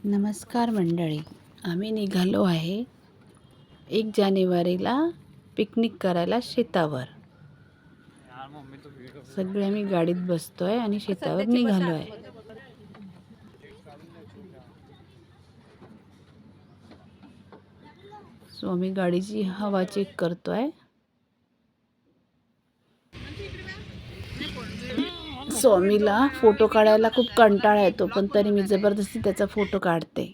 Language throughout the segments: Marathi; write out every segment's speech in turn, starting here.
नमस्कार मंडळी, आम्ही निघालो आहे 1 जानेवारीला पिकनिक करायला शेतावर. सगळे आम्ही गाडीत बसतोय आणि शेतावर निघालो आहे. सो आम्ही गाडीची हवा चेक करतोय. स्वामीला फोटो काढायला खूप कंटाळा येतो, पण तरी मी जबरदस्ती त्याचा फोटो काढते.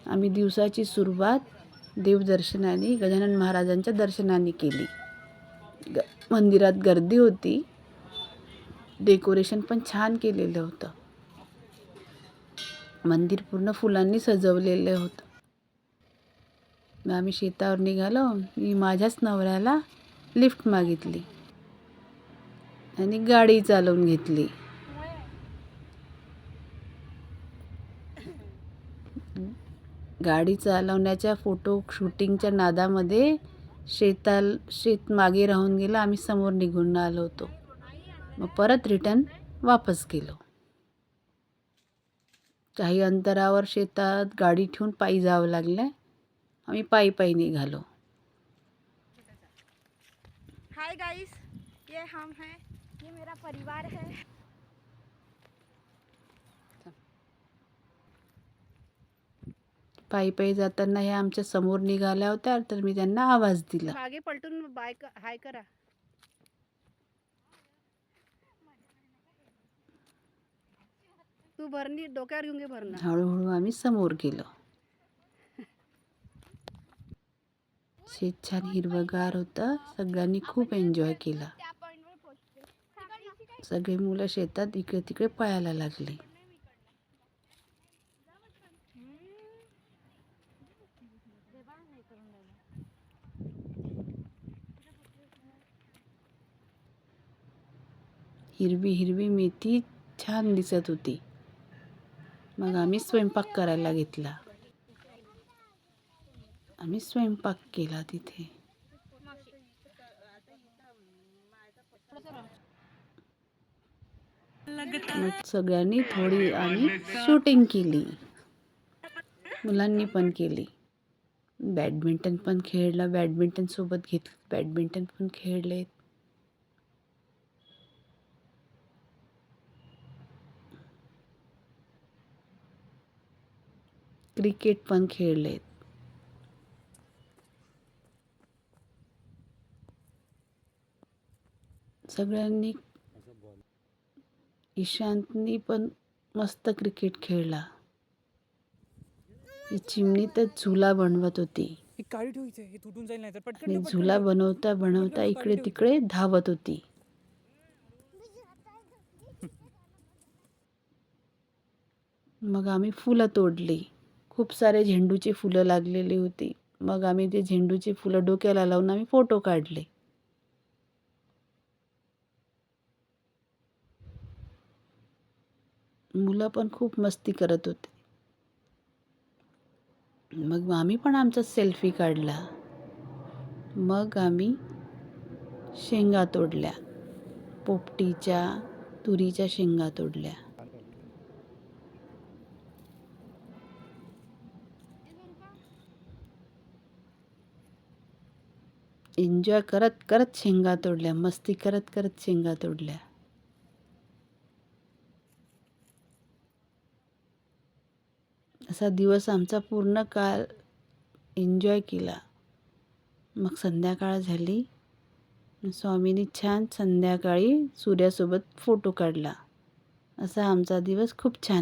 आम्ही दिवसाची सुरुवात देवदर्शनाने, गजानन महाराजांच्या दर्शनाने केली. मंदिरात गर्दी होती, डेकोरेशन पण छान केलेलं होतं. मंदिर पूर्ण फुलांनी सजवलेलं होतं. मग आम्ही शेतावर निघालो. मी माझ्याच नवऱ्याला लिफ्ट मागितली आणि गाडी चालवून घेतली. गाडी चालवण्याच्या फोटो शूटिंगच्या नादामध्ये शेत मागे राहून गेलं. आम्ही समोर निघून आलो होतो. मग परत रिटर्न वापस गेलो. काही अंतरावर शेतात गाडी ठेवून पायी जावं लागलं. आम्ही पायी निघालो. हाय गाइस, ये हम हैं, ये मेरा परिवार है. पायी जाताना ह्या आमच्या समोर निघाल्या होत्या, तर मी त्यांना आवाज दिला. मागे पलटून हाय करा. तू भरणी डोक्यावर घेऊन घे भरणं. हळूहळू आम्ही समोर गेलो. शेत छान हिरवगार होतं. सगळ्यांनी खूप एन्जॉय केला. सगळे मुलं शेतात इकडे तिकडे पळायला लागले. हिरवी मेथी छान दिसत होती. मग आम्ही स्वयंपाक करायला घेतला. आम्ही स्वयंपाक केला तिथे. मग सगळ्यांनी थोडी आम्ही शूटिंग केली. मुलांनी पण केली. बॅडमिंटन पण खेळलं. बॅडमिंटन सोबत घेतलं. बॅडमिंटन पण खेळले. क्रिकेट पण खेळले. सगळ्यांनी. ईशांतनी पण मस्त क्रिकेट खेळला. ही चिमणी तर झुला बनवत होती. आणि झुला बनवता इकडे तिकडे धावत होती. मग आम्ही फुलं तोडली. खूप सारे झेंडूची फुलं लागलेली होती. मग आम्ही ते झेंडूची फुलं डोक्याला लावून आम्ही फोटो काढले. मुलं पण खूप मस्ती करत होते. मग आम्ही पण आमचा सेल्फी काढला. मग आम्ही शेंगा तोडल्या. पोपटीच्या, तुरीच्या शेंगा तोडल्या. एन्जॉय करत शेंगा तोडल्या. मस्ती करत शेंगा तोडल्या. असा दिवस आमचा पूर्ण काळ एन्जॉय केला. मग संध्याकाळ झाली. स्वामींनी छान संध्याकाळी सूर्यासोबत फोटो काढला. असा आमचा दिवस खूप छान.